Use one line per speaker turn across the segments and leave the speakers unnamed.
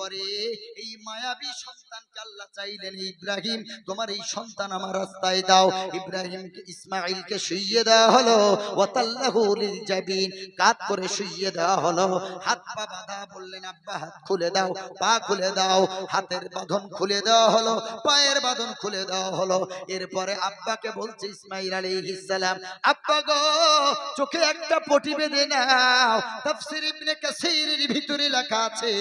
এরপরে এই মায়াবী সন্তানকে আল্লাহ চাইলেন, ইব্রাহিম তোমার এই সন্তান আমার রাস্তায় দাও। ইব্রাহিমকে ইসমাঈলকে শুইয়ে দেওয়া হলো, ওয়াতাল্লাহু লিল জাবিন, কাত করে শুইয়ে দেওয়া হলো, হাত পা বাঁধা। বললেন আব্বা হাত খুলে দাও, পা খুলে দাও। হাতের বাঁধন খুলে দেওয়া হলো, পায়ের বাঁধন খুলে দেওয়া হলো। এরপরে আব্বাকে বলছে ইসমাঈল আলাইহিস সালাম, আব্বা গো চোখে একটা পটি বেঁধে নাও। তাফসীর ইবনে কাসীরের ভিতরে লেখা আছে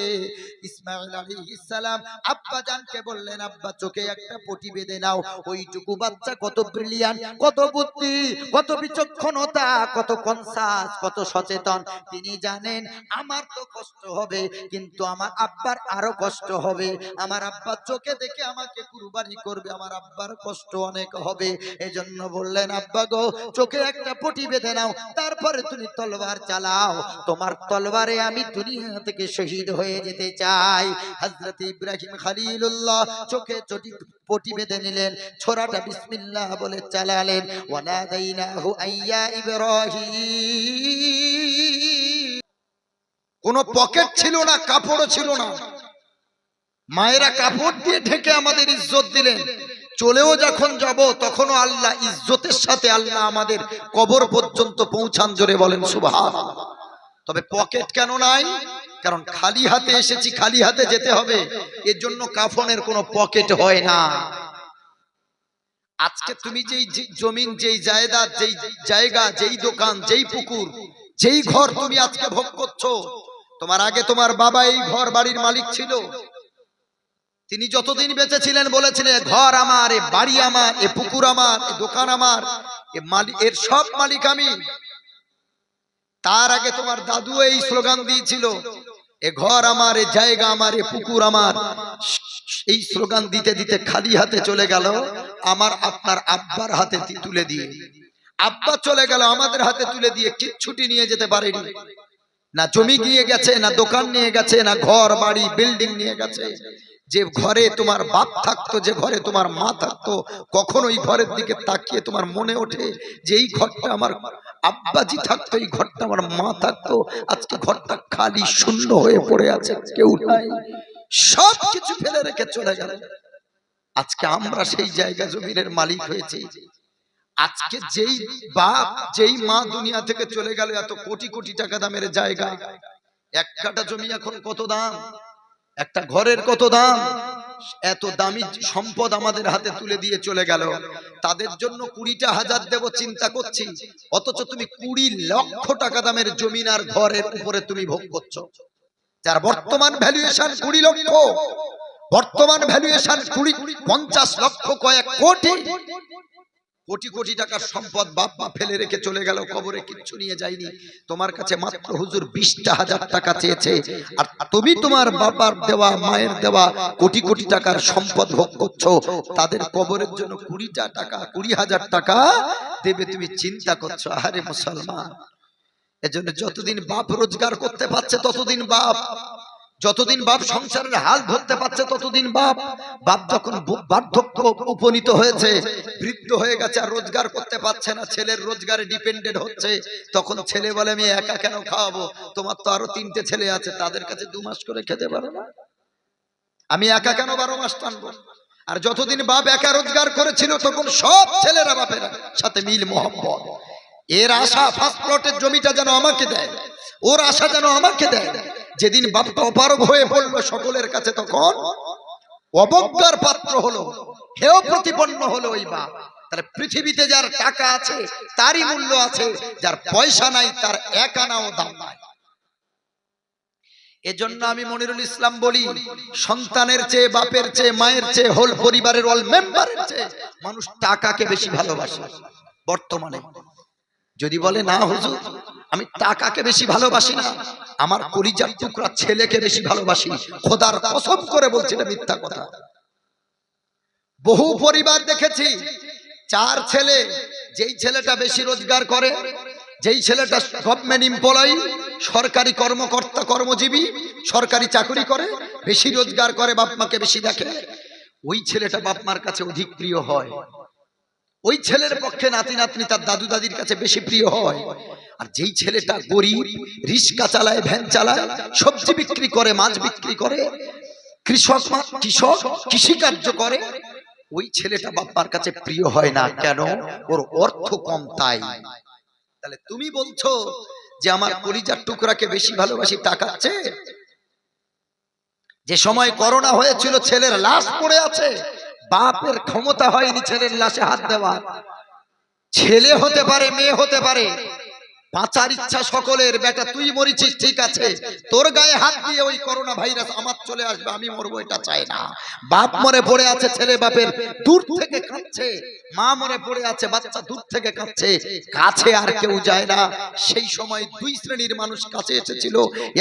ইসমাঈল আলাইহিস সালাম আব্বা জানকে বললেন, আব্বা চোখে একটা পটি বেঁধে নাও। ওইটুকু বাচ্চা কত ব্রিলিয়ান্ট, কত বুদ্ধি, কত বিচক্ষণতা, কত কনসাস, কত সচেতন। তিনি জানেন আমার তো কষ্ট হবে, কিন্তু আমার আব্বার আরো কষ্ট হবে। আমার আব্বা চোখে দেখে আমাকে কুরবানি করবে, আমার আব্বার কষ্ট অনেক হবে। এজন্য বললেন আব্বা গো চোখে একটা পটি বেঁধে নাও, তারপরে তুমি তলোয়ার চালাও। তোমার তলোয়ারে আমি দুনিয়া থেকে শহীদ হয়ে যেতে চাই। হযরত ইব্রাহিম খলিলুল্লাহ চোখে পটি বেঁধে নিলেন, ছোরাটা বিসমিল্লাহ বলে চালালেন। ওয়ানাদাইনাহু আইয়া ইব্রাহিম। কোন পকেট ছিল না, কাপড়ও ছিল না। মায়েরা কাপড় দিয়ে ঢেকে আমাদের ইজ্জত দিলেন। চলেও যখন যাব তখনও আল্লাহ ইজ্জতের সাথে আল্লাহ আমাদের কবর পর্যন্ত পৌঁছান। জোরে বলেন সুবহানাল্লাহ। তবে পকেট কেন নাই? কারণ খালি হাতে এসেছি, খালি হাতে যেতে হবে, এর জন্য কাফনের কোনো পকেট হয় না। আজকে তুমি যেই জমিন, যেই জায়গা, যেই জায়গা, যেই দোকান, যেই পুকুর, যেই ঘর তুমি আজকে ভোগ করছো, তোমার আগে তোমার বাবা এই ঘর বাড়ির মালিক ছিল। তিনি যতদিন বেঁচে ছিলেন বলেছিলেন ঘর আমার, এ বাড়ি আমার, এ পুকুর আমার, এ দোকান আমার, এর সব মালিক আমি। তার আগে তোমার দাদু এই স্লোগান দিয়েছিল, এ ঘর আমার, এ জায়গা আমার, এ পুকুর আমার। এই স্লোগান দিতে দিতে খালি হাতে চলে গেল আমার আপনার আব্বার হাতে তুলে দিয়ে। আব্বা চলে গেল আমাদের হাতে তুলে দিয়ে, কিচ্ছুটি নিয়ে যেতে পারেনি। না জমি নিয়ে গেছে, না দোকান নিয়ে গেছে, না ঘর বাড়ি বিল্ডিং নিয়ে গেছে। যে ঘরে তোমার বাপ থাকতো, যে ঘরে তোমার মা থাকতো, কখনো এই ঘরের দিকে তাকিয়ে তোমার মনে ওঠে যে এই ঘরটা আমার আব্বাজি থাকতো, এই ঘরটা আমার মা থাকতো? আজকে ঘরটা খালি শূন্য হয়ে পড়ে আছে, কেউ নাই, সব কিছু ফেলে রেখে চলে গেল। আজকে আমরা সেই জায়গা জমিনের মালিক হয়েছি। আজকে যেই বাপ, যেই মা দুনিয়া থেকে চলে গেল, এত কোটি কোটি টাকা দামের জায়গা, এক কাঠা জমি এখন কত দাম, একটা ঘরের কত দাম, এত দামি সম্পদ আমাদের হাতে তুলে দিয়ে চলে গেল। তাদের জন্য 20টা হাজার দেব চিন্তা করছি, অথচ তুমি 20 লক্ষ টাকা দামের জমিন আর ঘরের উপরে তুমি ভোগ করছো, যার বর্তমান ভ্যালুয়েশন 20 লক্ষ, বর্তমান ভ্যালুয়েশন 50 লক্ষ, কয়েক কোটি কোটি কোটি টাকার সম্পদ বাপ মা ফেলে রেখে চলে গেল, কবরে কিচ্ছু নিয়ে যায়নি। তোমার কাছে মাত্র হুজুর 20টা হাজার টাকা চেয়েছে, আর তুমি তোমার বাবার দেওয়া, মায়ের দেওয়া কোটি কোটি টাকার সম্পদ ভোগ করছো। তাদের কবরের জন্য 20টা টাকা, 20,000 টাকা দেবে, তুমি চিন্তা করছো? আরে মুসলমান, এজন্য যতদিন বাপ রোজগার করতে পারছে ততদিন বাপ, যতদিন বাপ সংসারের হাল ধরতে পারছে ততদিন বাপ। বাপ যখন বার্ধক্য উপনীত হয়েছে, বৃদ্ধ হয়ে গেছে, আর রোজগার করতে পারছে না, ছেলের রোজগারে ডিপেন্ডেন্ট হচ্ছে, তখন ছেলে বলে আমি একা কেন খাওয়াবো, তোমার তো আরো 3টে ছেলে আছে, তাদের কাছে 2 মাস করে খেতে পারো না, আমি একা কেন 12 মাস টানবো? আর যতদিন বাপ একা রোজগার করেছিল তখন সব ছেলেরা বাপের সাথে মিল মোহাম্মত। এর আশা ফার্স্ট প্লটের জমিটা যেন আমাকে দেয়, ওর আশা যেন আমাকে দেয়। যেদিন বাপটা অপারগ হয়ে পড়লো সকলের কাছে, তখন অবজ্ঞার পাত্র হলো, হেয় প্রতিপন্ন হলো ওই বাপ। তাহলে পৃথিবীতে যার টাকা আছে তারই মূল্য আছে, যার পয়সা নাই তার এক আনাও দাম নাই। এজন্য আমি মনিরুল ইসলাম বলি, সন্তানের চেয়ে, বাপের চেয়ে, মায়ের চেয়ে, হোল পরিবারের অল মেম্বারের চেয়ে মানুষ টাকাকে বেশি ভালোবাসে বর্তমানে। যদি বলে না হুজুর আমি টাকাকে বেশি ভালোবাসি না, আমার কলিজার টুকরা ছেলেকে বেশি ভালোবাসি, খোদার কসম করে বলছি না মিথ্যা কথা। বহু পরিবার দেখেছি 4 ছেলে, যেই ছেলেটা বেশি রোজগার করে, যেই ছেলেটা গভর্নমেন্ট এমপ্লয়ি, সরকারি কর্মকর্তা, কর্মজীবী, সরকারি চাকরি করে, বেশি রোজগার করে, বাপ মাকে বেশি দেখে, ওই ছেলেটা বাপ মার কাছে অধিক প্রিয় হয়। ওই ছেলের পক্ষে নাতি নাতনি তার দাদু দাদির কাছে বেশি প্রিয় হয়। আর যেই ছেলেটা গরিব, রিক্সা চালায়, ভ্যান চালায়, সবজি বিক্রি করে, মাছ বিক্রি করে, কৃষক কৃষিকার্য করে, ওই ছেলেটা বাপ্পার কাছে প্রিয় হয় না। কেন? ওর অর্থ কম তাই। তাহলে তুমি বলছো যে আমার কলিজার টুকরাকে বেশি ভালোবাসি টাকার চেয়ে? যে সময় করোনা হয়েছিল ছেলের লাশ পড়ে আছে, বাপের ক্ষমতা হয়নি ছেলের লাশে হাত দেওয়া। ছেলে হতে পারে, মেয়ে হতে পারে, বাঁচার ইচ্ছা সকলের। বেটা তুই মরিছিস ঠিক আছে, তোর গায়ে হাত দিয়ে ওই করোনা ভাইরাস আমার চলে আসবে, আমি মরবো এটা চাই না। বাপ মরে পড়ে আছে, ছেলে বাপের দূর থেকে কাঁদছে, মা মরে পড়ে আছে, বাচ্চা দূর থেকে কাঁদছে, কাছে আর কেউ যায় না। সেই সময় দুই শ্রেণীর মানুষ কাছে এসেছিল।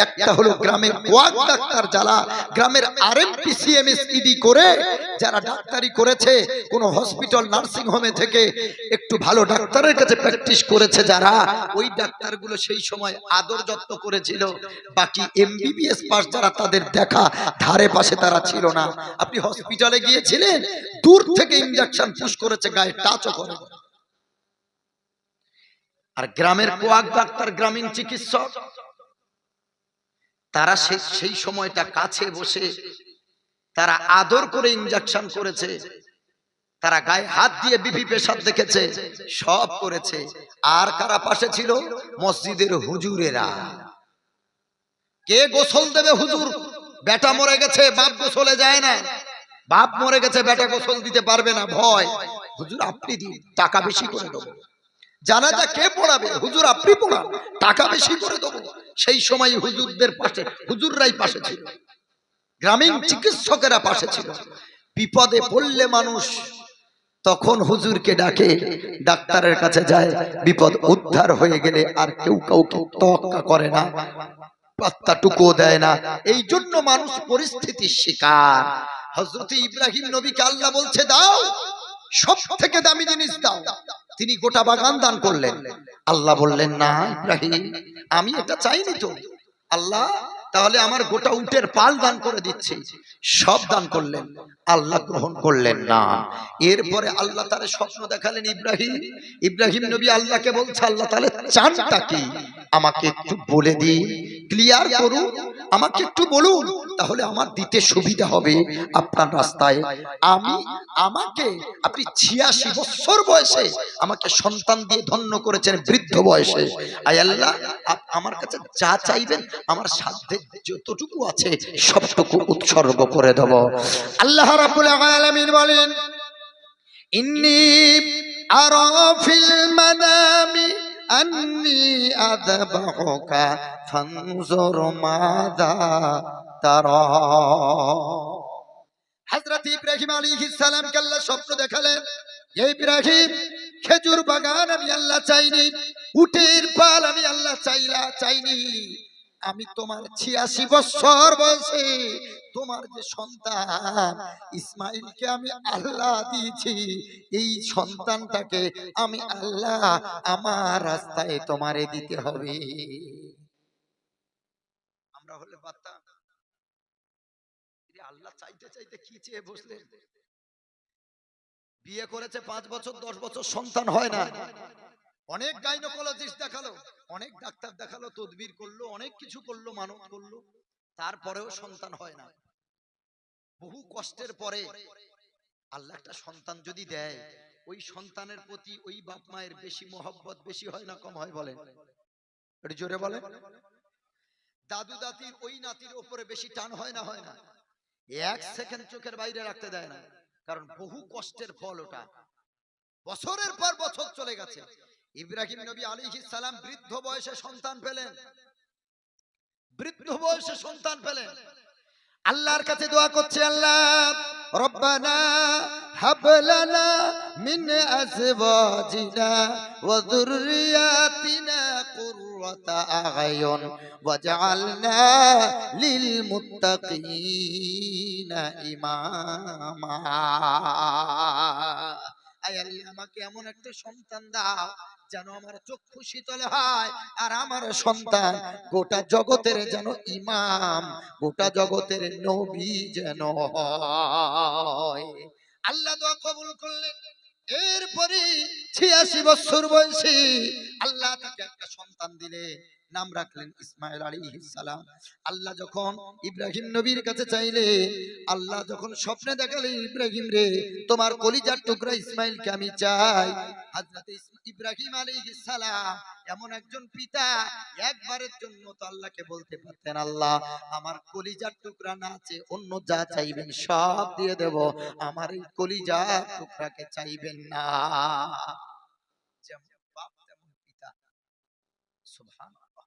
একটা হলো গ্রামের ওয়াক ডাক্তার, যারা গ্রামের আরএমপি সিএমএস ইডি করে যারা ডাক্তারি করেছে, কোন হসপিটাল নার্সিং হোমে থেকে একটু ভালো ডাক্তারের কাছে প্র্যাকটিস করেছে যারা, ওই ডাক্তারগুলো সেই সময় আদর যত্ন করেছিল। বাকি এমবিবিএস পাস যারা, তাদের দেখা ধারে পাশে তারা ছিল না। আপনি হসপিটালে গিয়েছিলেন, দূর থেকে ইনজেকশন পুশ করেছে, গায়ে টাচও করে। আর গ্রামের কোয়াক ডাক্তার, গ্রামীণ চিকিৎসক, তারা সেই সময়টা কাছে বসে তারা আদর করে ইনজেকশন করেছে, তারা গায়ে হাত দিয়ে বিপি পেশাব দেখেছে, সব করেছে। আর কারা পাশে ছিল? মসজিদের হুজুরেরা। কে গোসল দেবে? হুজুর। বেটা মরে গেছে, বাপ গোসলে যায় না, বাপ মরে গেছে, বেটা গোসল দিতে পারবে না, ভয়। হুজুর আপনি দিন, টাকা বেশি করে দেবো। জানাজা কে পড়াবে? হুজুর আপনি পড়ান, টাকা বেশি করে দেবো। সেই সময় হুজুরদের পাশে, হুজুররাই পাশে ছিল, গ্রামীণ চিকিৎসকেরা পাশে ছিল। বিপদে পড়লে মানুষ তখন হুজুরকে ডাকে, ডাক্তারের কাছে যায়। বিপদ উদ্ধার হয়ে গেলে আর কেউ কাউকে তোয়াক্কা করে না, পাত্তাটুকুও দেয় না। এই জন্য মানুষ পরিস্থিতির শিকার। হযরত ইব্রাহিম নবীকে আল্লাহ বলছে দাও, সব থেকে দামি জিনিস দাও। তিনি গোটা বাগান দান করলেন। আল্লাহ বললেন না ইব্রাহিম, আমি এটা চাইনি তো। আল্লাহ তাহলে আমার গোটা উটের পাল দান করে দিচ্ছি। সব দান করলেন, আল্লাহ গ্রহণ করলেন না। এরপরে আল্লাহ তারে স্বপ্ন দেখালেন ইব্রাহিম। ইব্রাহিম নবী আল্লাহকে বলছে, আল্লাহ তাহলে চানটা কি আমাকে একটু বলে দিন, ক্লিয়ার করুন, আমাকে একটু বলুন, তাহলে আমার দিতে সুবিধা হবে আপনার রাস্তায়। আমাকে আপনি 86 বছর বয়সে আমাকে সন্তান দিয়ে ধন্য করেছেন, বৃদ্ধ বয়সে। আয় আল্লাহ, আমার কাছে যা চাইবেন আমার সাধ্যে যতটুকু আছে সবটুকু উৎসর্গ করে দেব। আল্লাহ রাব্বুল আলামিন বলেন, ইন্নী আরা ফিল মানামি আন্নী আযবাহুকা ফানজুর মাযা তারা। হযরত ইব্রাহিম আলাইহিস সালামকে আল্লাহ স্বপ্ন দেখালেন, ইব্রাহিম খেজুর বাগান আমি আল্লাহ চাইনি, উটের পাল আমি আল্লাহ চাইনি, আমি তোমার 86 বছর বয়সে তোমার যে সন্তান ইসমাইলকে আমি আল্লাহ দিয়েছি, এই সন্তানটাকে আমি আল্লাহ আমার রাস্তায় তোমারে দিতে হবে। আমরা হলে পারতাম? আল্লাহ চাইতে চাইতে কি চেয়ে বসলেন? বিয়ে করেছে 5 বছর 10 বছর, সন্তান হয় না। অনেক গাইনোকোলজিস্ট দেখালো, অনেক ডাক্তার দেখালো, তদবির করলো, অনেক কিছু করলো, মানত করলো, তারপরেও সন্তান হয় না। বহু কষ্টের পরে আল্লাহ একটা সন্তান যদি দেয়, ওই সন্তানের প্রতি ওই বাপ মায়ের বেশি মহব্বত বেশি হয় না কম হয়? বলেন, একটু জোরে বলেন। দাদু দাদির ওই নাতির উপরে বেশি টান হয় না? হয় না? এক সেকেন্ড চোখের বাইরে রাখতে দেয় না, কারণ বহু কষ্টের ফল ওটা। বছরের পর বছর চলে গেছে, ইব্রাহিম নবী আলাইহিস সালাম বৃদ্ধ বয়সে সন্তান পেলেন, বৃদ্ধ বয়সে সন্তান পেলেন। আল্লাহর কাছে দোয়া করছে, আল্লাহ রব্বানা হাব লানা মিন আজওয়াজিনা ওয়া যুররিয়াতিনা কুররাতা আ'য়ুন ওয়াজআলনা লিল মুত্তাকিনা ইমামা। আয় আল্লাহ, আমাকে এমন একটা সন্তান দাও যেন আমার চক্ষু শীতল হয়, আর আমার সন্তান গোটা জগতের যেন ইমাম, গোটা জগতের নবী যেন হয়। আল্লাহ দোয়া কবুল করলেন। এরপরে 86 বছর বয়সে আল্লাহ তাকে একটা সন্তান দিলেন। নাম রাখলেন ইসমাইল আলাইহিস সালাম। আল্লাহ যখন ইব্রাহিম নবীর কাছে চাইলে, আল্লাহ যখন স্বপ্নে দেখালেন, ইব্রাহিম রে, তোমার কলিজার টুকরা ইসমাইলকে আমি চাই। হযরত ইব্রাহিম আলাইহিস সালাম এমন একজন পিতা, একবারের জন্য তো আল্লাহকে বলতে পারতেন, আল্লাহ আমার কলিজার টুকরা না চেয়ে অন্য যা চাইবেন সব দিয়ে দেব, আমার এই কলিজার টুকরাকে চাইবেন না। যেমন বাপ তেমন পিতা। সুবহানাল্লাহ।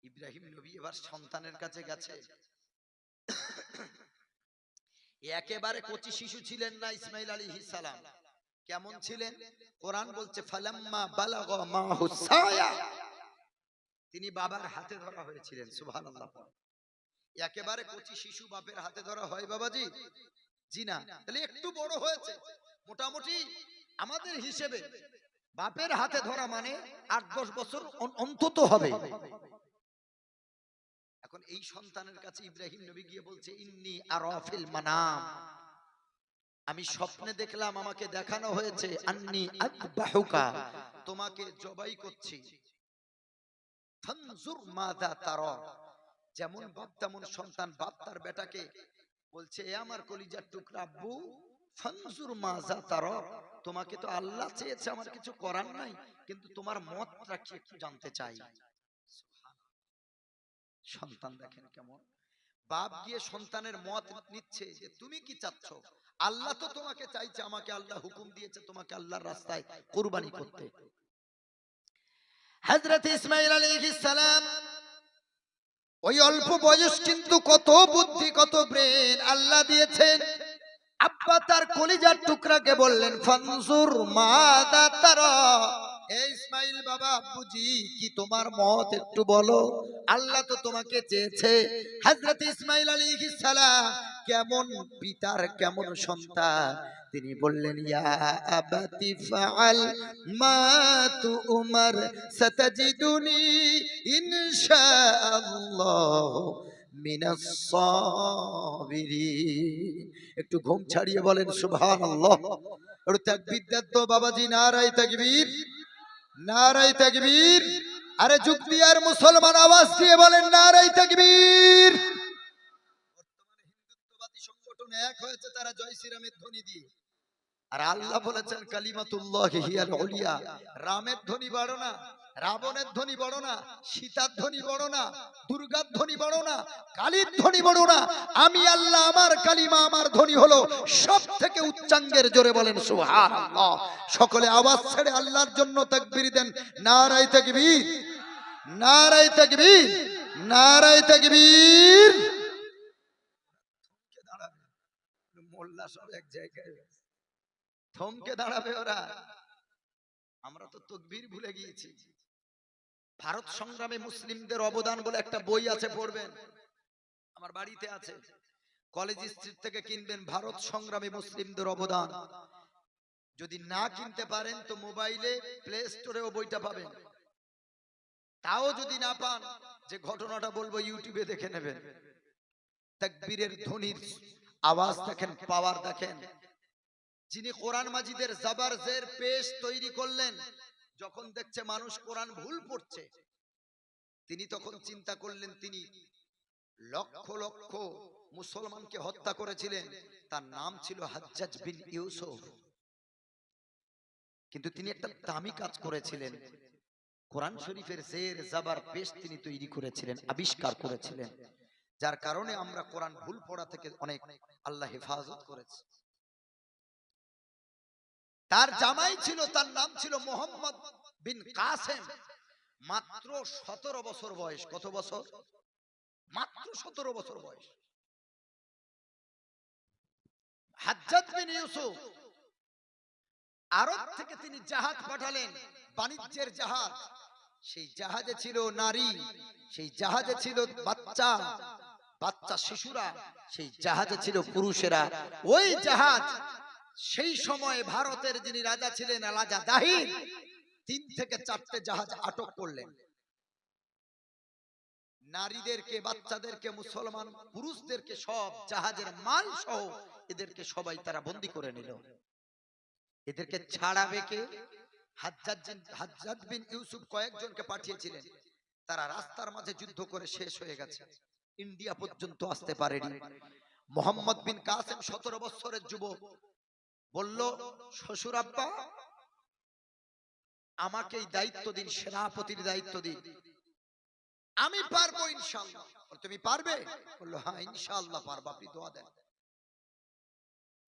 ইব্রাহিম নবী এবার সন্তানের কাছে গেছে। একেবারে কচি শিশু ছিলেন না ইসমাইল আলাইহিস সালাম। কেমন ছিলেন? কোরআন বলছে ফালাম্মা বালাগা মাহুস সায়া, তিনি বাবার হাতে ধরা হয়েছিলেন। সুবহানাল্লাহ। একেবারে কচি শিশু বাপের হাতে ধরা হয় বাবাজি? জি না। তাহলে একটু বড় হয়েছে, মোটামুটি আমাদের হিসেবে বাপের হাতে ধরা মানে 8-10 বছর অন্তত হবে। এখন এই সন্তানের কাছে ইব্রাহিম নবী গিয়ে বলছে, ইন্নী আরাফিল মানাম, আমি স্বপ্নে দেখলাম, আমাকে দেখানো হয়েছে, আন্নী আযবাহুকা, তোমাকে জবাই করছি। ফানজুর মাযা তারা, যেমন বাপ তেমন সন্তান। বাপ তার বেটাকে বলছে, এ আমার কলিজার টুকরা আব্বু, ফানজুর মাযা তারা, তোমাকে তো আল্লাহ চেয়েছে, আমার কিছু করার নাই, কিন্তু তোমার মতটা কি একটু জানতে চাই। সন্তান দেখেন কেমন, বাপ গিয়ে সন্তানের মত নিচ্ছে যে তুমি কি চাচ্ছ। আল্লাহ তো তোমাকে চাইছে, আমাকে আল্লাহ হুকুম দিয়েছে তোমাকে আল্লাহর রাস্তায় কুরবানি করতে। হযরত ইসমাঈল আলাইহিস সালাম ওই অল্প বয়স, কিন্তু কত বুদ্ধি কত ব্রেন আল্লাহ দিয়েছেন। আব্বা তার কলিজার টুকরাকে বললেন, ফানজুর মাযা তারা, এই ইসমাইল বাবা, আব্বুজি কি তোমার মত একটু বলো, আল্লাহ তো তোমাকে চেয়েছে। হযরত ইসমাইল আলাইহিস সালাম কেমন পিতার কেমন সন্তান, তিনি বললেন, ইয়া আবাতি ফাআল মা তুমার সাতাজিদুনি ইনশাআল্লাহ মিনাস সাবিরিন। একটু ঘুম ছাড়িয়ে বলেন সুবহানাল্লাহ। একটু তাকবীর দেন তো বাবাজি, নারায়ে তাকবীর, নারায়ে তাকবীর। আরে যুক্তি আর মুসলমান আওয়াজ দিয়ে বলেন নারায়ে তাকবীর। বর্তমানে হিন্দুত্ববাদী সংগঠন এক হয়েছে তারা জয় শ্রীরামের ধ্বনি দিয়ে, আর আল্লাহ বলেছেন কালিমাতুল্লাহি হিয়াল উলিয়া। রামের ধ্বনি বড় না, রাবণের ধ্বনি বড় না, সীতার ধ্বনি বড় না, দুর্গার ধ্বনি বড় না, কালীর ধ্বনি বড় না, আমি আল্লাহ, আমার কালিমা, আমার ধ্বনি হলো সবথেকে উচ্চাঙ্গের। জোরে বলেন সুবহানাল্লাহ। সকলে আওয়াজ ছেড়ে আল্লাহর জন্য তাকবীর দেন, নারায়ে তাকবীর, নারায়ে তাকবীর, নারায়ে তাকবীর। থমকে দাঁড়াবে, মোল্লা সব এক জায়গায় থমকে দাঁড়াবে ওরা। আমরা তো তাকবীর ভুলে গিয়েছি। ভারত সংগ্রামে মুসলিমদের অবদান বলে একটা বই আছে, পড়বেন, আমার বাড়িতে আছে, কলেজ স্ট্রিট থেকে কিনবেন, ভারত সংগ্রামে মুসলিমদের অবদান। যদি না কিনতে পারেন তো মোবাইলে প্লে স্টোরেও বইটা পাবেন। তাও যদি না পান, যে ঘটনাটা বলবো ইউটিউবে দেখে নেবেন। তাকবীরের ধ্বনির আওয়াজ দেখেন, পাওয়ার দেখেন। যিনি কোরআন মাজিদের জাবার জের পেশ তৈরি করলেন, যখন দেখছে মানুষ কোরআন ভুল পড়ছে, তিনি তখন চিন্তা করলেন, তিনি লক্ষ লক্ষ মুসলমানকে হত্যা করেছিলেন, তার নাম ছিল হাজ্জাজ বিন ইউসুফ। কিন্তু তিনি একটা দামি কাজ করেছিলেন, কোরআন শরীফের জের জাবার পেশ তিনি তৈরি করেছিলেন, আবিষ্কার করেছিলেন, যার কারণে আমরা কোরআন ভুল পড়া থেকে অনেক আল্লাহ হেফাজত করেছে। তার জামাই ছিল, তার নাম ছিল মোহাম্মদ বিন কাসেম। মাত্র 17 বছর বয়স। কত বছর? মাত্র 17 বছর বয়স। হাজ্জাজ বিন ইউসুফ আরব থেকে তিনি জাহাজ পাঠালেন, বাণিজ্যের জাহাজ। সেই জাহাজে ছিল নারী, সেই জাহাজে ছিল বাচ্চা, বাচ্চা শিশুরা, সেই জাহাজে ছিল পুরুষেরা। ওই জাহাজ সেই সময় ভারতের যিনি রাজা ছিলেন, রাজা দাহির, 3 থেকে 4টে জাহাজ আটক করলেন। নারীদেরকে, বাচ্চাদেরকে, মুসলমান পুরুষদেরকে, সব জাহাজের মাল সহ এদেরকে সবাই তারা বন্দী করে নিল। এদেরকে ছাড়াবে কে? হাজ্জাজ বিন ইউসুফ কয়েকজনকে পাঠিয়েছিলেন, তারা রাস্তার মাঝে যুদ্ধ করে শেষ হয়ে গেছে, ইন্ডিয়া পর্যন্ত আসতে পারেনি। মোহাম্মদ বিন কাসেম 17 বছরের যুবক বলল, শ্বশুর আব্বা আমাকে এই দায়িত্ব দিন, সেনাপতির দায়িত্ব দিন, আমি পারবো ইনশাআল্লাহ। তুমি পারবে? বললো হ্যাঁ ইনশাআল্লাহ পারবো, আপনি দোয়া দেন।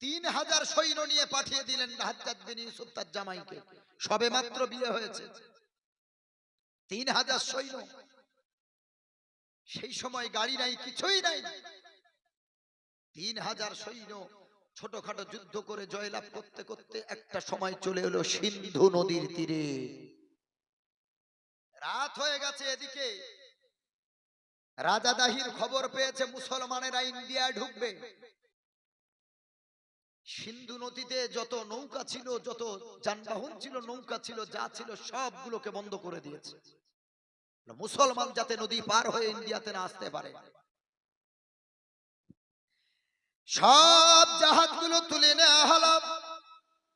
3000 সৈন্য নিয়ে পাঠিয়ে দিলেন হাজ্জাজ বিন ইউসুফ তার জামাইকে, সবে মাত্র বিয়ে হয়েছে। 3000 সৈন্য, সেই সময় গাড়ি নাই, কিছুই নাই। 3000 সৈন্য ছোটখাটো যুদ্ধ করে জয়লাভ করতে করতে একটা সময় চলে এলো সিন্ধু নদীর তীরে। রাত হয়ে গেছে। এদিকে রাজা দাহির খবর পেয়েছে মুসলমানেরা ইন্ডিয়ায় ঢুকবে। সিন্ধু নদীতে যত নৌকা ছিল, যত যানবাহন ছিল, নৌকা ছিল, যা ছিল সবগুলোকে বন্ধ করে দিয়েছে, মুসলমান যাতে নদী পার হয়ে ইন্ডিয়াতে না আসতে পারে। সব জাহাজগুলো তুলে নেওয়া হলো।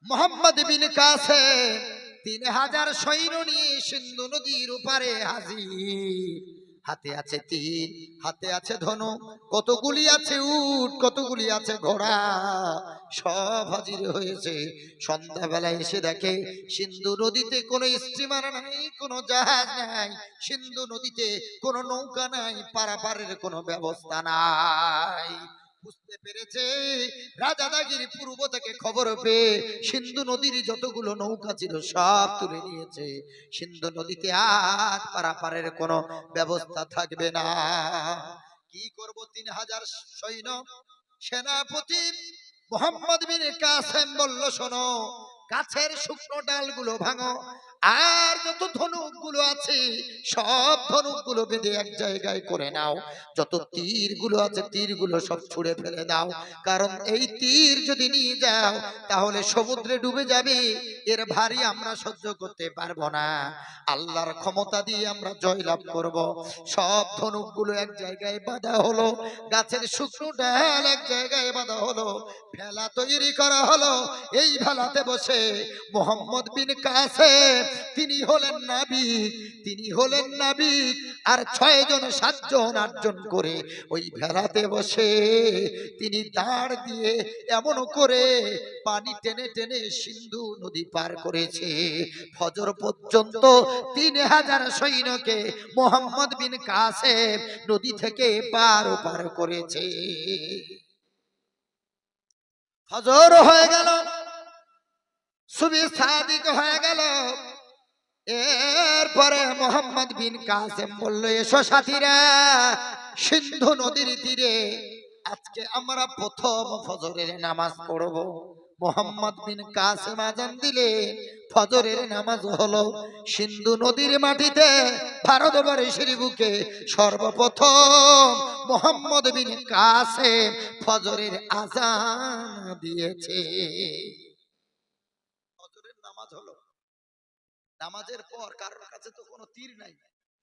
মোহাম্মদ বিন কাসেম 3000 সৈন্য নিয়ে সিন্ধু নদীর ওপারে হাজির। হাতে আছে তীর, হাতে আছে ধনুক, কতগুলি আছে উট, কতগুলি আছে ঘোড়া, সব হাজির হয়েছে। সন্ধ্যাবেলায় এসে দেখে সিন্ধু নদীতে কোনো স্টিমার নাই, কোনো জাহাজ নাই, সিন্ধু নদীতে কোনো নৌকা নাই, পারাপারের কোনো ব্যবস্থা নাই। বুঝতে পেরেছে রাজা দাগির পূর্ব থেকে খবর পেয়ে সিন্ধু নদীর যতগুলো নৌকা ছিল সব তুলে নিয়েছে। সিন্ধু নদীতে আর পারাপারের কোনো ব্যবস্থা থাকবে না। কি করব? 3000 সৈন্য। সেনাপতি মোহাম্মদ বিন কাসেম বলল, শোনো, গাছের শুকনো ডালগুলো ভাঙো, আর যত ধনুকগুলো আছে সব ধনুকগুলো বেঁধে এক জায়গায় করে নাও, যত তীরগুলো আছে তীরগুলো সব ছুঁড়ে ফেলে দাও, কারণ এই তীর যদি নিয়ে যাও তাহলে সমুদ্রে ডুবে যাবে, এর ভারী আমরা সহ্য করতে পারবো না, আল্লাহর ক্ষমতা দিয়ে আমরা জয়লাভ করব। সব ধনুকগুলো এক জায়গায় বাঁধা হলো, গাছের শুকনো ডাল এক জায়গায় বাঁধা হলো, ভেলা তৈরি করা হলো। এই ভেলাতে বসে মোহাম্মদ বিন কাসেম তিনি হলেন নাবিক, তিনি হলেন নাবিক, আর 6 জন 7 জন 8 জন করে ওই ভেলাতে বসে তিনি দাঁড় দিয়ে এমন করে পানি টেনে টেনে সিন্ধু নদী পার করেছে। ফজর পর্যন্ত 3000 সৈন্যকে মোহাম্মদ বিন কাসেম নদী থেকে পার ওপার করেছে। ফজর হয়ে গেল, সুবহ সাদিক হয়ে গেল। এরপরে মোহাম্মদ বিন কাসেম বলল, এসো সাথীরা, সিন্ধু নদীর তীরে আজকে আমরা প্রথম ফজরের নামাজ পড়ব। মোহাম্মদ বিন কাসেম আযান দিলে ফজরের নামাজ হলো। সিন্ধু নদীর মাটিতে ভারতবর্ষের বুকে সর্বপ্রথম মোহাম্মদ বিন কাসেম ফজরের আযান দিয়েছে। ফজরের নামাজ হলো। নামাজের পর কারোর কাছে তো কোনো তীর নাই,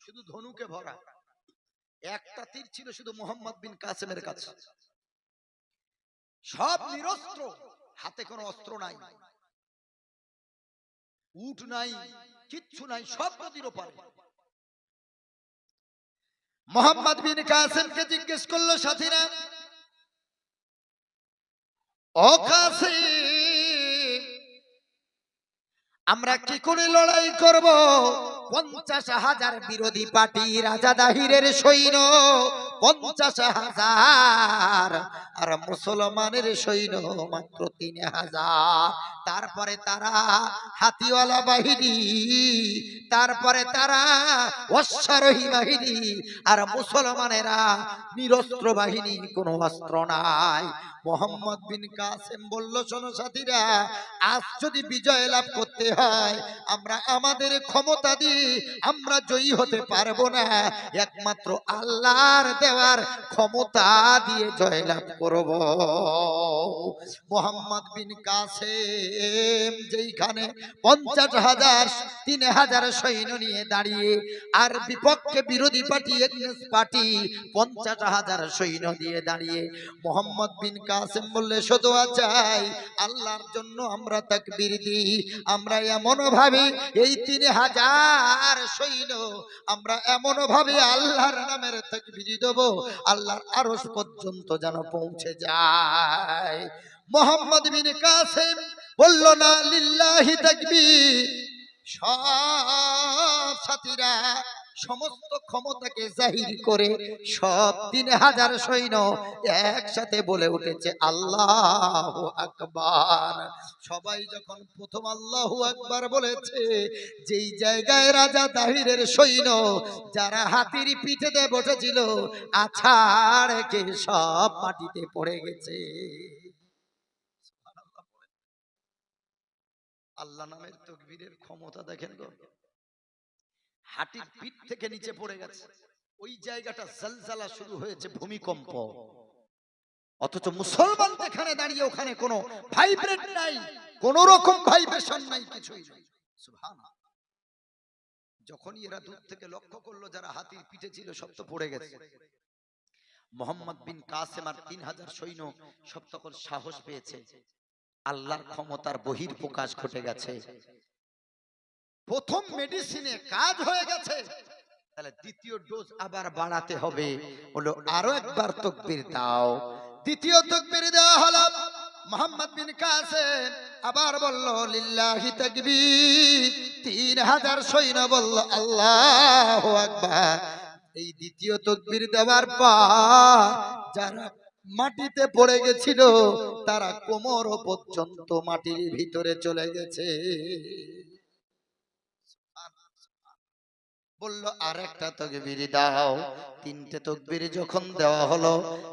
শুধু ধনুকে ভরা। একটা তীর ছিল শুধু মোহাম্মদ বিন কাসেমের কাছে। সব নিরস্ত্র, হাতে কোনো অস্ত্র নাই, উট নাই, কিচ্ছু নাই, সব নদীর ওপারে। মোহাম্মদ বিন কাসেমকে জিজ্ঞেস করলো সাথীরা, ও কাসেম, আমরা কি করে লড়াই করব? 50,000 বিরোধী পার্টি রাজা দাহিরের সৈন্য 50,000, আর মুসলমানের সৈন্য মাত্র 3000। তারপরে তারা হাতিওয়ালা বাহিনী, তারপরে তারা অশ্বারোহী বাহিনী, আর মুসলমানেরা নিরস্ত্র বাহিনী, কোনো অস্ত্র নাই। মোহাম্মদ বিন কাসেম বলল, শোনো সাথীরা, আজ যদি বিজয় লাভ করতে হয় আমরা আমাদের ক্ষমতা দিয়ে আমরা জয়ী হতে পারবো না, একমাত্র আল্লাহর দেওয়ার ক্ষমতা দিয়ে জয়লাভ করব। করব। মোহাম্মদ বিন কাসেম যেইখানে 50,000 3,000 সৈন্য নিয়ে দাঁড়িয়ে, আর বিপক্ষে বিরোধী পার্টি এগনেস পার্টি 50,000 সৈন্য দিয়ে দাঁড়িয়ে, মোহাম্মদ বিন কাসেম বললে শুধু চাই আল্লাহর জন্য আমরা তাকবীর দিই। আমরা এমন ভাবে এই 3,000 সৈন্য আমরা এমন ভাবে আল্লাহর নামের তাকবীর দেব, আল্লাহর আরশ পর্যন্ত যেন পৌঁছে যায়। মোহাম্মদ বিন কাসেম বলল না লিল্লাহি তাকবীর। সব সাথীরা সমস্ত ক্ষমতাকে জাহির করে সব 3,000 সৈন্য একসাথে বলে উঠেছে আল্লাহু আকবার। সবাই যখন প্রথম আল্লাহু আকবার বলেছে, যেই জায়গায় রাজা দাহিরের সৈন্য যারা হাতির পিঠেতে বসেছিল আছাড় খেয়ে সব মাটিতে পড়ে গেছে। আল্লাহ নামের তাকবীরের ক্ষমতা দেখেন গো। হাতির পিঠ থেকে নিচে পড়ে গেছে, ওই জায়গাটা জলজালা শুরু হয়েছে, ভূমিকম্প। অথচ মুসলমান এখানে দাঁড়িয়ে ওখানে কোনো ভাইব্রেট নাই, কোন রকম ভাইব্রেশন নাই, কিছুই নাই। সুবহানাল্লাহ। যখনই এরা দূর থেকে লক্ষ্য করলো যারা হাতির পিঠে ছিল সব তো পড়ে গেছে, মোহাম্মদ বিন কাসেম আর 3,000 সৈন্য সব তখন সাহস পেয়েছে, আল্লাহর ক্ষমতার বহির প্রকাশ ঘটে গেছে। প্রথম মেডিসিনে কাজ হয়ে গেছে, তাহলে দ্বিতীয় ডোজ আবার বাড়াতে হবে। বলো আরো একবার তাকবীর দাও। দ্বিতীয় তাকবীর দেওয়া হলো। মোহাম্মদ বিন কাসেম আবার বলল লিল্লাহি তাকবীর। 3,000 সৈন্য বলল আল্লাহু আকবার। এই দ্বিতীয় তাকবীর দেওয়ার পর যারা মাটিতে পড়ে গেছিল তারা কোমর পর্যন্ত মাটির ভিতরে চলে গেছে। বলল আর একটা তাকবীর দাও। 3টে তাকবীর যখন দেওয়া হলো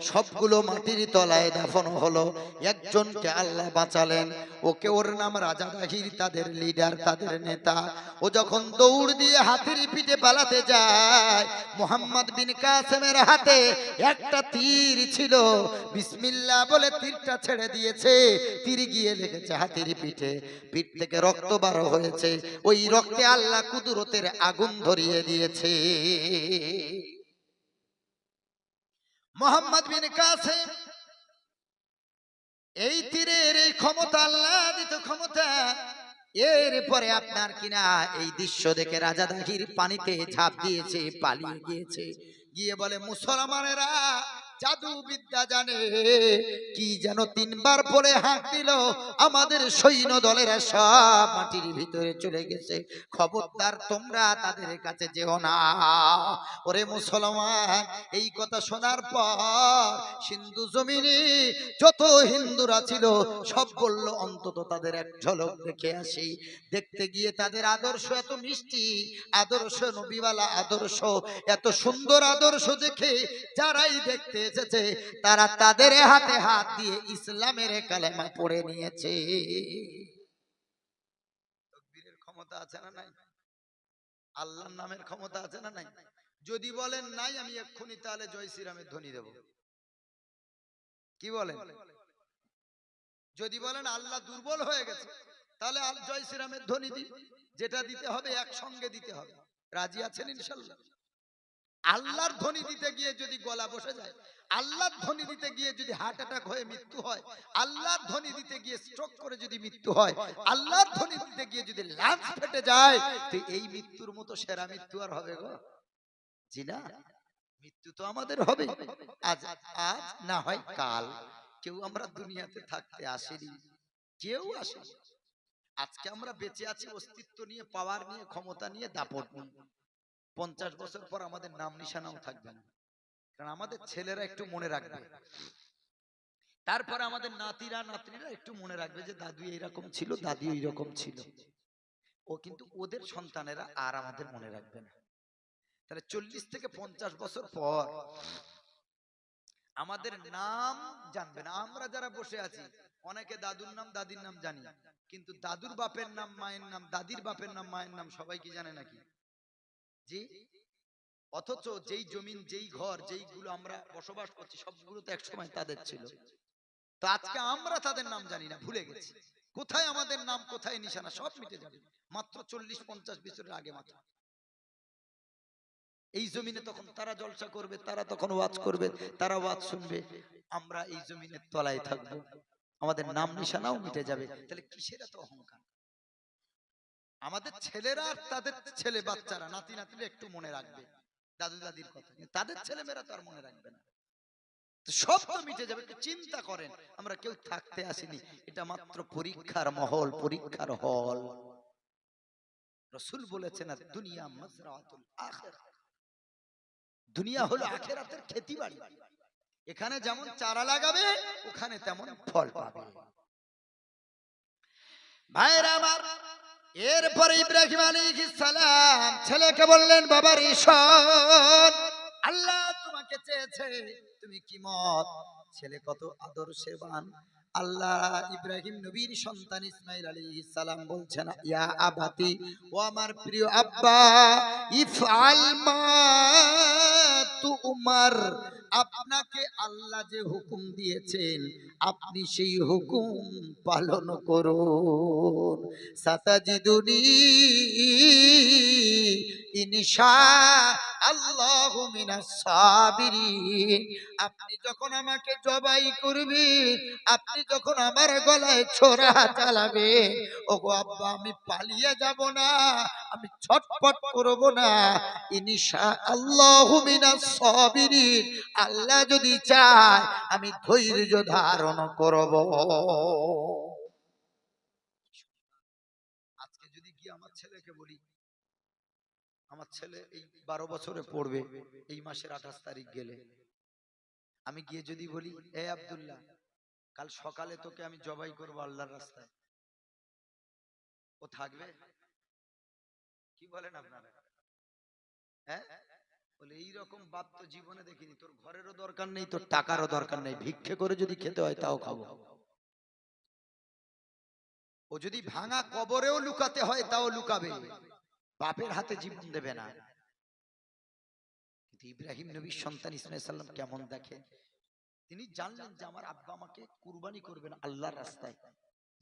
সবগুলো মাটির তলায় দাফন হলো। একজনকে আল্লাহ বাঁচালেন, ওকে, ওর নাম রাজা দাহির, তাদের লিডার, তাদের নেতা। ও যখন দৌড় দিয়ে হাতির পিঠে পালাতে যায়, মোহাম্মদ বিন কাসেমের হাতে একটা তীর ছিল, বিসমিল্লাহ বলে তীরটা ছেড়ে দিয়েছে, তীর গিয়ে লেগেছে হাতির পিঠে, পিঠ থেকে রক্ত বার হয়েছে। ওই রক্তে আল্লাহ কুদরতের আগুন ধরিয়ে দিয়েছে। মোহাম্মদ বিন কাসেম এই তীরের এই ক্ষমতা, আল্লাহ দিত ক্ষমতা। এরপরে আপনার কিনা এই দৃশ্য দেখে রাজা দাহির পানিতে ঝাঁপ দিয়েছে, পালিয়ে গিয়েছে। গিয়ে বলে মুসলমানেরা জাদু বিদ্যা জানে, কি যেন 3 বার পরে হাঁক দিল, আমাদের সৈন্য দলেরা সব মাটির ভিতরে চলে গেছে, খবরদার তোমরা তাদের কাছে যেও না। ওরে মুসলমান, এই কথা শোনার পর সিন্ধু জমিনে যত হিন্দুরা ছিল সব বলল অন্তত তাদের এক ঝলক দেখে আসি। দেখতে গিয়ে তাদের আদর্শ এত মিষ্টি, আদর্শ নবীওয়ালা আদর্শ, এত সুন্দর আদর্শ দেখে যারাই দেখতে এসেছে তারা তাদের হাতে হাত দিয়ে ইসলামের কালেমা পড়ে নিয়েছে। তাকবীরের ক্ষমতা আছে না নাই? আল্লাহর নামের ক্ষমতা আছে না নাই? যদি বলেন নাই, আমি এক্ষুনি তাহলে জয় শ্রীরামের ধ্বনি দেব। কি বলেন? যদি বলেন আল্লাহ দুর্বল হয়ে গেছে, তাহলে জয় শ্রীরামের ধ্বনি দিই। যেটা দিতে হবে একসঙ্গে দিতে হবে। রাজি আছেন ইনশাআল্লাহ? আল্লাহর ধ্বনি দিতে গিয়ে যদি গলা বসে যায়, আল্লাহর ধ্বনি দিতে গিয়ে যদি হার্ট অ্যাটাক হয়ে মৃত্যু হয়, আল্লাহর ধ্বনি দিতে গিয়ে স্ট্রোক করে যদি মৃত্যু হয়, আল্লাহর ধ্বনি দিতে গিয়ে যদি লাঞ্চ ফেটে যায়, তো এই মৃত্যুর মতো সেরা মৃত্যু আর হবে গো? জি না, মৃত্যু তো আমাদের হবে। আজ আজ না হয় কাল। কেউ আমরা দুনিয়াতে থাকতে আসেনি, কেউ আসেনি। আজকে আমরা বেঁচে আছি অস্তিত্ব নিয়ে, পাওয়ার নিয়ে, ক্ষমতা নিয়ে, দাপট নিয়ে। 50 বছর পর আমাদের নাম নিশানাও থাকবে না, কারণ আমাদের ছেলেরা একটু মনে রাখবে, তারপরে আমাদের নাতিরা নাতনিরা একটু মনে রাখবে যে দাদু এইরকম ছিল, দাদি এইরকম ছিল। ও কিন্তু ওদের সন্তানেরা আর আমাদের মনে রাখবে না। তাহলে 40 থেকে 50 বছর পর আমাদের নাম জানবে না। আমরা যারা বসে আছি অনেকে দাদুর নাম দাদির নাম জানি, কিন্তু দাদুর বাপের নাম মায়ের নাম, দাদির বাপের নাম মায়ের নাম সবাই কি জানে নাকি? জি, অথচ যেই জমিন, যেই ঘর, যেইগুলো আমরা বসবাস করছি সবগুলো তো একসময় তাদের ছিল। তো আজকে আমরা তাদের নাম জানি না, ভুলে গেছি। কোথায় আমাদের নাম, কোথায় নিশানা, সব মিটে যাবে মাত্র 40-50 বছরের আগে মাত্র। এই জমিনে তখন তারা জলসা করবে, তারা তখন ওয়াজ করবে, তারা ওয়াজ শুনবে, আমরা এই জমিনের তলায় থাকবো, আমাদের নাম নিশানাও মিটে যাবে। তাহলে কিসের এত অহংকার? আমাদের ছেলেরা আর তাদের ছেলে বাচ্চারা, নাতি নাতনি একটু মনে রাখবে দাদু দাদির কথা, তাদের ছেলে মেয়েরা তো আর মনে রাখবে না। সব তো মিটে যাবে। একটু চিন্তা করেন, আমরা কেউ থাকতে আসিনি, এটা মাত্র পরীক্ষার মহল, পরীক্ষার হল। রাসূল বলেছেন দুনিয়া মাজরাতুল আখিরাহ, দুনিয়া হলো আখিরাতের খেতিবাড়ি। এখানে যেমন চারা লাগাবে ওখানে তেমন ফল পাবে। ভাইরা আমার, এরপরে ইব্রাহিম আলাইহিস সালাম ছেলেকে বললেন, বাবা রে শোন, আল্লাহ তোমাকে চেয়েছে, তুমি কি মত? ছেলে কত আদর্শবান। আল্লাহ ইব্রাহিম নবীর সন্তান ইসমাঈল আলাইহিস সালাম বলছেন, ইয়া আবাতি, ও আমার প্রিয় আব্বা, ইফআল মা তুমার, আপনাকে আল্লাহ যে হুকুম দিয়েছেন আপনি সেই হুকুম পালন করুন। সাতাজিদুনি ইনশাআল্লাহু মিনাস সাবিরিন, আপনি যখন আমাকে জবাই করবেন, আপনি যখন আমার গলায় ছোরা চালাবেন, ওগো আব্বা আমি পালিয়ে যাব না, আমি ছটফট করব না। ইনশাআল্লাহু মিনাস সাবিরিন, আল্লাহ যদি চায় আমি ধৈর্য ধারণ করব। আজকে যদি কি আমার ছেলেকে বলি, আমার ছেলে এই 12 বছরে পড়বে, এই মাসের 28 তারিখ গেলে, আমি গিয়ে যদি বলি, এ আব্দুল্লাহ, কাল সকালে তোকে আমি জবাই করবো আল্লাহর রাস্তায়, ও থাকবে? কি বলেন আপনারা? হ্যাঁ, বলে এইরকম বাপ তো জীবনে দেখিনি, তোর ঘরেরও দরকার নেই, তোর টাকারও দরকার নেই, ভিক্ষে করে যদি খেতে হয় তাও খাবো। ও যদি ভাঙা কবরেও লুকাতে হয় তাও লুকাবে, বাপের হাতে জীবন দেবে না। কিন্তু ইব্রাহিম নবীর সন্তান ইসমাঈল সাল্লাম কেমন দেখেন, তিনি জানলেন যে আমার আব্বা আমাকে কুরবানি করবেন আল্লাহর রাস্তায়,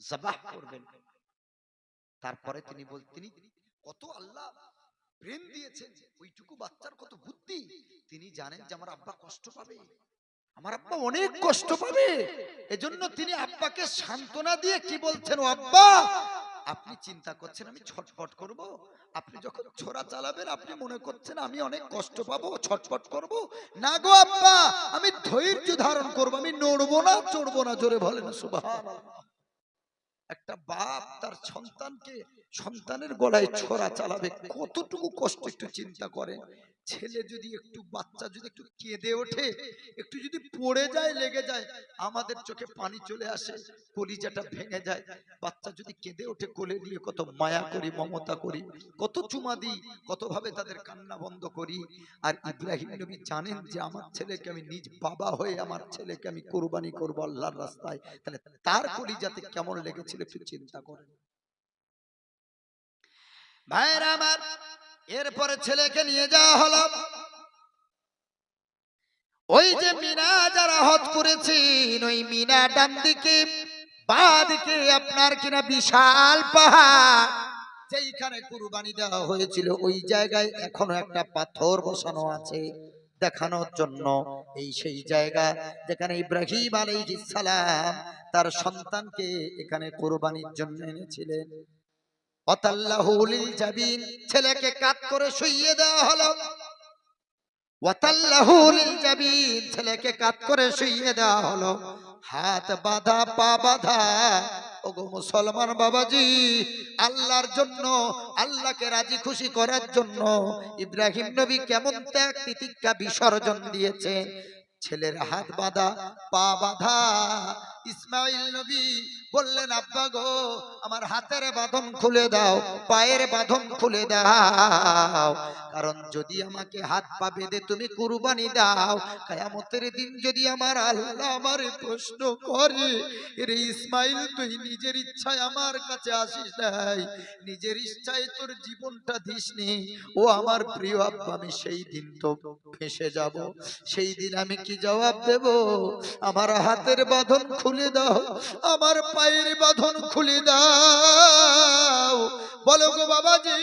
জবাহ করবেন। তারপরে তিনি কত আল্লাহ প্রেম দিয়েছেন, ওইটুকু বাচ্চার কত বুদ্ধি, তিনি জানেন যে আমার আব্বা কষ্ট পাবে, আমার আব্বা অনেক কষ্ট পাবে। এজন্য তিনি আব্বাকে সান্ত্বনা দিয়ে কি বলছেন, ও আব্বা, আপনি চিন্তা করছেন আমি ছটফট করব, আপনি যখন ছোরা চালাবেন আপনি মনে করছেন আমি অনেক কষ্ট পাবো, ছটফট করব না গো আব্বা, আমি ধৈর্য ধারণ করব, আমি নড়বো না চড়বো না। জোরে বলেন সুবহানাল্লাহ। একটা বাপ তার সন্তানের গলায় ছোরা চালাবে, কতটুকু কষ্ট একটু চিন্তা করেন। ছেলে যদি একটু, বাচ্চা যদি একটু কেঁদে ওঠে, একটু যদি পড়ে যায়, লেগে যায়, আমাদের চোখে পানি চলে আসে, কলিজাটা ভেঙে যায়। বাচ্চা যদি কেঁদে ওঠে, কোলে নিয়ে কত মায়া করি, মমতা করি, কত চুমা দিই, কত ভাবে তাদের কান্না বন্ধ করি। আর ইব্রাহিম নবী জানেন যে আমার ছেলেকে আমি নিজ বাবা হয়ে আমার ছেলেকে আমি কুরবানি করবো আল্লাহর রাস্তায়, তাহলে তার কলিজাতে কেমন লেগেছিল একটু চিন্তা করেন। ভাইরা আমার, এরপরে ছেলেকে নিয়ে যাওয়া হলো, ওই যে মিনা যারা হজ করেছেন, ওই মিনা ডান দিকে বাঁ দিকে আপনার কিনা বিশাল পাহাড়, যেইখানে কুরবানি দেওয়া হয়েছিল ওই জায়গায় এখনো একটা পাথর বসানো আছে, দেখানোর জন্য এই সেই জায়গা যেখানে ইব্রাহিম আলাইহিস সালাম তার সন্তানকে এখানে কুরবানির জন্য এনেছিলেন। ওয়াতাল্লাহু লিল জাবিন, ছেলেকে কাত করে শুইয়ে দেওয়া হলো। ওয়াতাল্লাহু লিল জাবিন, ছেলেকে কাত করে শুইয়ে দেওয়া হলো, হাত বাঁধা পা বাঁধা। ওগো মুসলমান বাবাজি, আল্লাহর জন্য, আল্লাহকে রাজি খুশি করার জন্য ইব্রাহিম নবী কেমন ত্যাগ তিতিক্ষা বিসর্জন দিয়েছেন। ছেলের হাত বাঁধা পা বাঁধা, ইসমাঈল নবী বললেন আব্বা গো আমার হাতের বাঁধন খুলে দাও, পায়ের বাঁধন খুলে দাও, কারণ যদি আমাকে হাত পা বেঁধে তুমি কুরবানি দাও, কিয়ামতের দিন যদি আমার আল্লাহ আমারে প্রশ্ন করে, রে ইসমাইল তুই নিজের ইচ্ছায় আমার কাছে আসিস নাই, নিজের ইচ্ছায় তোর জীবনটা দিসনি, ও আমার প্রিয় আব্বা আমি সেই দিন তো ফেঁসে যাব। সেই দিন আমি কি জবাব দেব? আমার হাতের বাঁধন খুলে দাও, আমার পায়ের বাঁধন খুলে দাও। বলো গো বাবাজি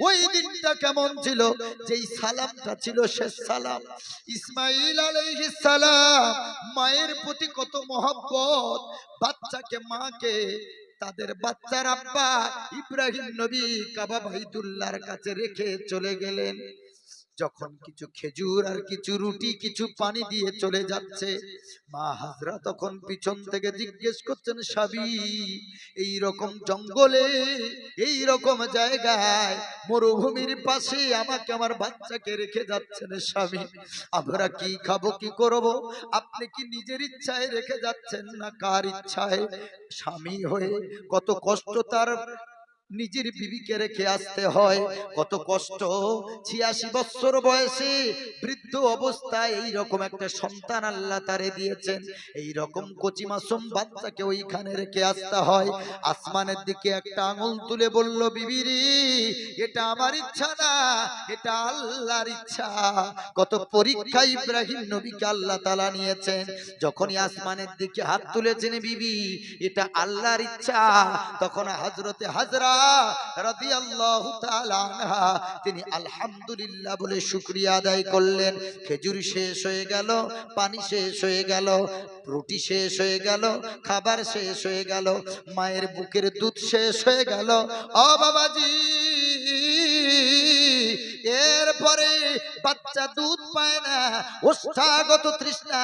ওই দিনটা কেমন ছিল? যেই সালামটা ছিল শেষ সালাম। ইসমাইল আলাইহিস সালাম মায়ের প্রতি কত মহব্বত, বাচ্চাকে মাকে তাদের বাচ্চার আব্বা ইব্রাহিম নবী কাবা বাইতুল্লাহর কাছে রেখে চলে গেলেন। যখন কিছু খেজুর আর কিছু রুটি কিছু পানি দিয়ে চলে যাচ্ছে, মা হাজরা তখন পিছন থেকে জিজ্ঞেস করছেন, স্বামী এই রকম জঙ্গলে এই রকম জায়গায় মরুভূমির পাশে আমাকে আমার বাচ্চাকে রেখে যাচ্ছেন স্বামী, আমরা কি খাবো কি করব? আপনি কি নিজের ইচ্ছায় রেখে যাচ্ছেন না কার ইচ্ছায়? স্বামী হয়ে কত কষ্ট তার নিজের বিবিকে রেখে আসতে হয়, কত কষ্ট। ৮৬ বছর বয়সে বৃদ্ধ অবস্থায় এই রকম একটা সন্তান আল্লাহ তারে দিয়েছেন, এই রকম কচি মাসুম বাচ্চাকে ওইখানে রেখে আসতে হয়। আসমানের দিকে একটা আঙুল তুলে বলল, বিবিরি এটা আমার ইচ্ছা না, এটা আল্লাহর ইচ্ছা। কত পরীক্ষা ইব্রাহিম নবীকে আল্লাহ তাআলা নিয়েছেন। যখনই আসমানের দিকে হাত তুলেছেন বিবি এটা আল্লাহর ইচ্ছা, তখন হযরতে হাজরা রাদিয়াল্লাহু তাআলা আনহা তিনি আলহামদুলিল্লাহ বলে শুকরিয়া আদায় করলেন। খেজুর শেষ হয়ে গেল, পানি শেষ হয়ে গেল, রুটি শেষ হয়ে গেল, খাবার শেষ হয়ে গেল, মায়ের বুকের দুধ শেষ হয়ে গেল। ও বাবাজি এরপরে বাচ্চা দুধ পায় না, ওষ্ঠাগত তৃষ্ণা,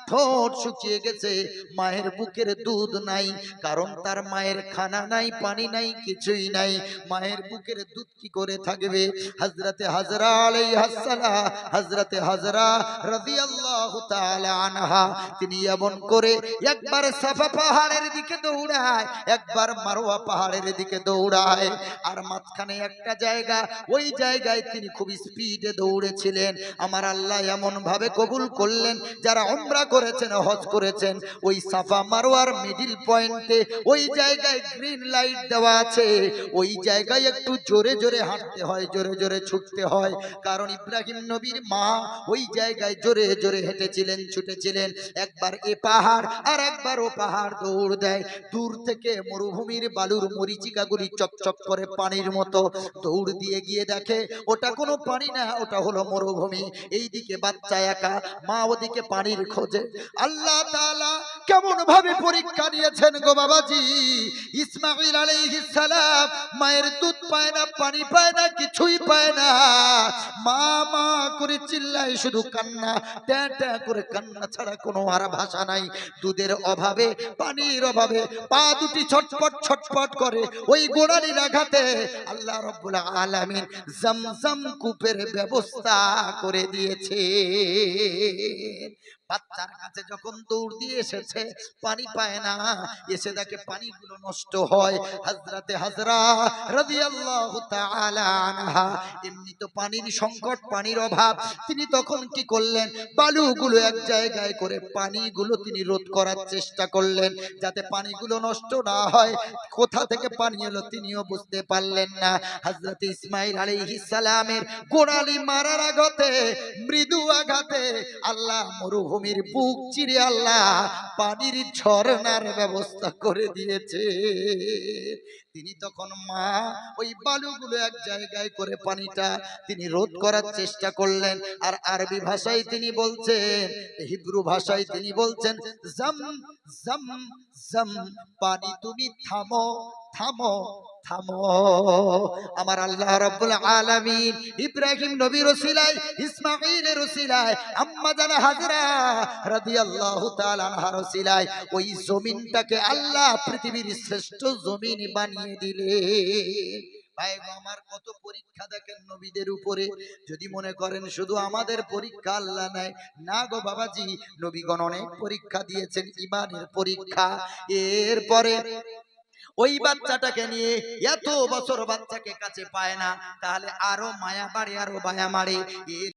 ঠোঁট শুকিয়ে গেছে, মায়ের বুকের দুধ নাই, কারণ তার মায়ের খানা নাই, পানি নাই, কিছুই নাই। মায়ের বুকের দুধ কি করে থাকবে? হযরতে হাজরা আলাইহিস সালাম, হযরতে হাজরা রাদিয়াল্লাহু তাআলা আনহা তিনি এমন করে একবার সাফা পাহাড়ের দিকে দৌড়ায়, একবার মারওয়া পাহাড়ের দিকে দৌড়ায়, আর মাঝখানে একটা জায়গা, ওই জায়গায় তিনি খুব স্পিডে দৌড়েছিলেন। আমার আল্লাহ এমন ভাবে কবুল করলেন, যারা উমরা করেছেন হজ করেছেন, ওই সাফা মারওয়ার মিডল পয়েন্টে ওই জায়গায় গ্রিন লাইট দেওয়া আছে, ওই জায়গায় একটু জোরে জোরে হাঁটতে হয়, জোরে জোরে ছুটতে হয়, কারণ ইব্রাহিম নবীর মা ওই জায়গায় জোরে জোরে হেঁটেছিলেন, ছুটেছিলেন। একবার এ পাহাড় আর একবার ও পাহাড় দৌড় দেয়। দূর থেকে মরুভূমির বালুর মরিচিকাগুলি চকচক করে পানির মতো, দৌড় দিয়ে গিয়ে দেখে ওটা কোনো পানি না, ওটা হলো মরুভূমি। এইদিকে বাচ্চা একা, মা ওদিকে পানির খোঁজে। আল্লাহ তাআলা কেমন ভাবে পরীক্ষা নিয়েছেন গো বাবাজি। ইসমাঈল আলাইহিস সালাম মায়ের দুধ পায় না, পানি পায় না, কিছুই পায় না, মা মা করে চিল্লায়, শুধু কান্না, ট্যা ট্যা করে কান্না ছাড়া কোনো আর ভাষা নাই। দুধের অভাবে, পানির অভাবে পা দুটি ছটপট ছটপট করে। ওই গোড়ালির আঘাতে আল্লাহ রাব্বুল আলামিন জমজম কূপের ব্যবস্থা করে দিয়েছে। বাচ্চার কাছে যখন দৌড় দিয়ে এসেছে, পানি পায় না, এসে দেখে পানিগুলো নষ্ট হয়। হযরতে হাজরা রাদিয়াল্লাহু তাআলা আনহা এমনি তো পানির সংকট, পানির অভাব, তিনি তখন কি করলেন? বালুগুলো এক জায়গায় করে পানিগুলো তিনি রোধ করার চেষ্টা করলেন, যাতে পানিগুলো নষ্ট না হয়। কোথা থেকে পানি এলো তিনিও বুঝতে পারলেন না। হযরতে ইসমাঈল আলাইহিস সালামের গোড়ালি মারার আঘাতে, মৃদু আঘাতে আল্লাহ মরুভূমির বুক চিরে আল্লাহ পানির ঝর্ণার ব্যবস্থা করে দিয়েছে। তিনি তখন মা ওই বালুগুলো এক জায়গায় করে পানিটা তিনি রোধ করার চেষ্টা করলেন। আর আরবি ভাষায় তিনি বলছেন, হিব্রু ভাষায় তিনি বলছেন, জম জম জম, পানি তুমি থামো থামো থামো। আমার আল্লাহ রাব্বুল আলামিন ইব্রাহিম নবীর ওসিলায়, ইসমাঈলের ওসিলায়, আম্মা জান হাজরা রাদিয়াল্লাহু তাআলা আনহার ওসিলায় ওই জমিনটাকে আল্লাহ পৃথিবীর শ্রেষ্ঠ জমিন বানিয়ে দিলেন। ভাই গো আমার কত পরীক্ষা দেখেন নবীদের উপরে। যদি মনে করেন শুধু আমাদের পরীক্ষা আল্লাহ নেয়, না গো বাবাজি, নবীগণ অনেক পরীক্ষা দিয়েছেন, ঈমানের পরীক্ষা। এরপরে ওই বাচ্চাটাকে নিয়ে এত বছর বাচ্চাকে কাছে পায় না, তাহলে আরো মায়া বাড়ে, আরো মায়া মারে।